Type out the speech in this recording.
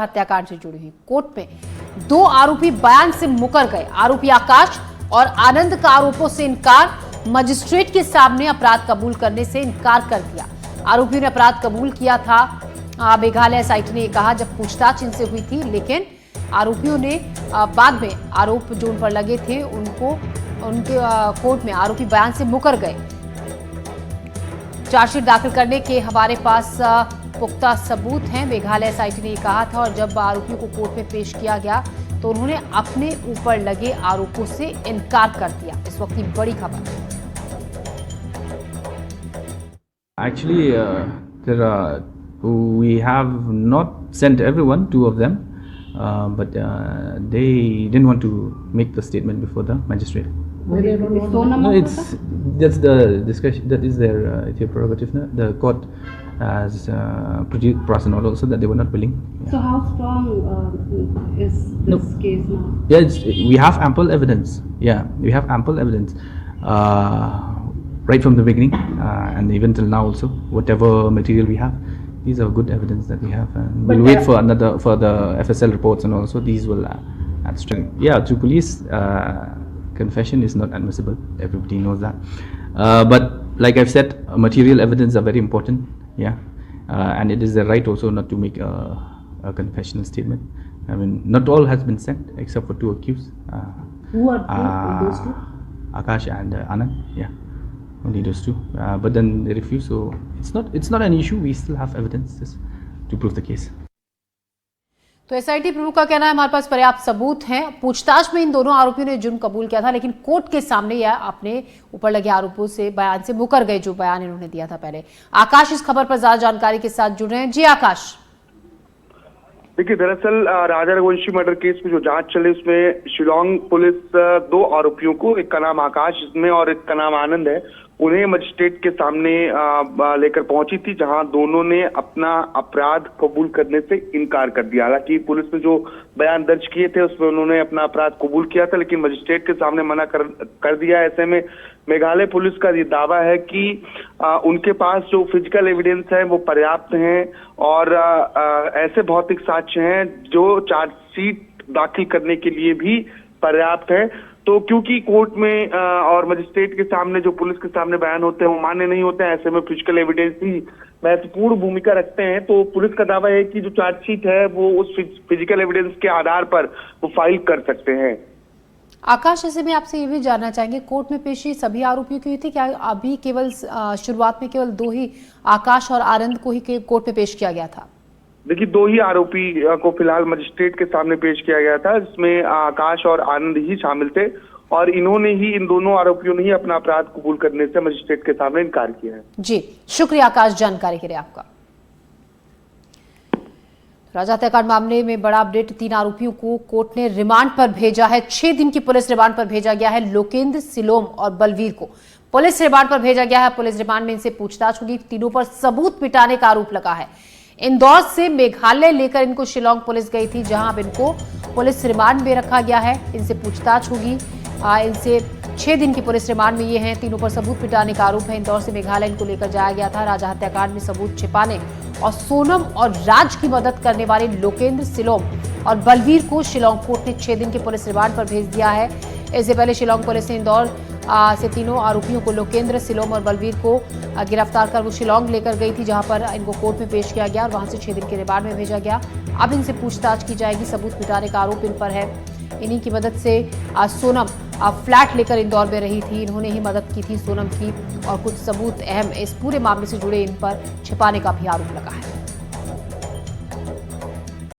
हत्याकांड से जुड़ी हुई कोर्ट में दो आरोपी बयान से मुकर गए। आरोपी आकाश और आनंद का आरोपों से इनकार, मजिस्ट्रेट के सामने अपराध कबूल करने से इनकार कर दिया। आरोपियों ने अपराध कबूल किया था। मेघालय एसआईटी ने कहा जब पूछताछ इनसे हुई थी, लेकिन आरोपियों ने बाद में आरोप जो उन पर लगे थे उनके कोर्ट में आरोपी बयान से मुकर गए। चार्जशीट दाखिल करने के हमारे पास पुख्ता सबूत हैं, मेघालय एसआईटी ने कहा था। और जब आरोपियों को कोर्ट में पेश किया गया तो उन्होंने अपने ऊपर लगे आरोपों से इनकार कर दिया। इस वक्त की बड़ी खबर। Actually, we have not sent everyone, two of them, but they didn't want to make the statement before the magistrate. No, that's the discussion. That is their prerogative. No? The court has produced pros and also that they were not willing. Yeah. So how strong is this case now? Yeah, we have ample evidence. Yeah, we have ample evidence right from the beginning and even till now also. Whatever material we have, these are good evidence that we have. And we'll wait for the FSL reports and also these will add strength. Yeah, to police. Confession is not admissible. Everybody knows that. But like I've said, material evidence are very important. Yeah, and it is the right also not to make a confessional statement. I mean, not all has been sent except for two accused. Who are those two? Akash and Anand. Yeah, only those two. But then they refuse. So it's not an issue. We still have evidences to prove the case. तो SIT प्रमुख का कहना है हमारे पास पर्याप्त सबूत हैं। पूछताछ में इन दोनों आरोपियों ने जुर्म कबूल किया था, लेकिन कोर्ट के सामने या अपने ऊपर लगे आरोपों से बयान से मुकर गए, जो बयान इन्होंने दिया था पहले। आकाश इस खबर पर ज्यादा जानकारी के साथ जुड़ रहे हैं। जी आकाश। देखिए, दरअसल राजा रघुवंशी मर्डर केस में जो जांच चले उसमें शिलोंग पुलिस दो आरोपियों को, एक का नाम आकाश इसमें और एक का नाम आनंद है, उन्हें मजिस्ट्रेट के सामने लेकर पहुंची थी, जहां दोनों ने अपना अपराध कबूल करने से इनकार कर दिया। हालांकि पुलिस ने जो बयान दर्ज किए थे उसमें उन्होंने अपना अपराध कबूल किया था, लेकिन मजिस्ट्रेट के सामने मना कर दिया। ऐसे में मेघालय पुलिस का ये दावा है कि उनके पास जो फिजिकल एविडेंस है वो पर्याप्त हैं और ऐसे भौतिक साक्ष्य हैं जो चार्जशीट दाखिल करने के लिए भी पर्याप्त है। तो क्योंकि कोर्ट में और मजिस्ट्रेट के सामने जो पुलिस के सामने बयान होते हैं वो मान्य नहीं होते हैं, ऐसे में फिजिकल एविडेंस भी महत्वपूर्ण भूमिका रखते हैं। तो पुलिस का दावा है कि जो चार्जशीट है वो उस फिजिकल एविडेंस के आधार पर वो फाइल कर सकते हैं। आकाश, ऐसे में आपसे ये भी जानना चाहेंगे, कोर्ट में पेशी सभी आरोपियों की हुई थी क्या? अभी केवल शुरुआत में केवल दो ही, आकाश और आनंद को ही कोर्ट में पेश किया गया था? देखिए, दो ही आरोपी को फिलहाल मजिस्ट्रेट के सामने पेश किया गया था, जिसमें आकाश और आनंद ही शामिल थे और इन दोनों आरोपियों ने ही अपना अपराध कबूल करने से मजिस्ट्रेट के सामने इनकार किया है। जी, शुक्रिया आकाश जानकारी के लिए आपका। राजा हत्याकांड मामले में बड़ा अपडेट, 3 आरोपियों को कोर्ट ने रिमांड पर भेजा है। 6 दिन की पुलिस रिमांड पर भेजा गया है। लोकेंद्र, सिलोम और बलवीर को पुलिस रिमांड पर भेजा गया है। पुलिस रिमांड में इनसे पूछताछ होगी। तीनों पर सबूत मिटाने का आरोप लगा है। इंदौर से मेघालय लेकर इनको शिलोंग पुलिस गई थी, जहां अब इनको पुलिस रिमांड में रखा गया है। इनसे पूछताछ होगी। इनसे 6 दिन की पुलिस रिमांड में ये हैं। तीनों पर सबूत मिटाने का आरोप है। इंदौर से मेघालय इनको लेकर जाया गया था। राजा हत्याकांड में सबूत छिपाने और सोनम और राज की मदद करने वाले लोकेंद्र, सिलोम और बलवीर को शिलोंग कोर्ट ने 6 दिन की पुलिस रिमांड पर भेज दिया है। इससे पहले शिलोंग पुलिस ने इंदौर से तीनों आरोपियों को, लोकेंद्र, सिलोम और बलवीर को गिरफ्तार कर वो शिलोंग लेकर गई थी, जहां पर इनको कोर्ट में पेश किया गया और वहां से 6 दिन के रिमांड में भेजा गया। अब इनसे पूछताछ की जाएगी। सबूत मिटाने का आरोप इन पर है। इन्हीं की मदद से सोनम फ्लैट लेकर इंदौर में रही थी। इन्होंने ही मदद की थी सोनम की, और कुछ सबूत अहम इस पूरे मामले से जुड़े इन पर छिपाने का भी आरोप लगा है।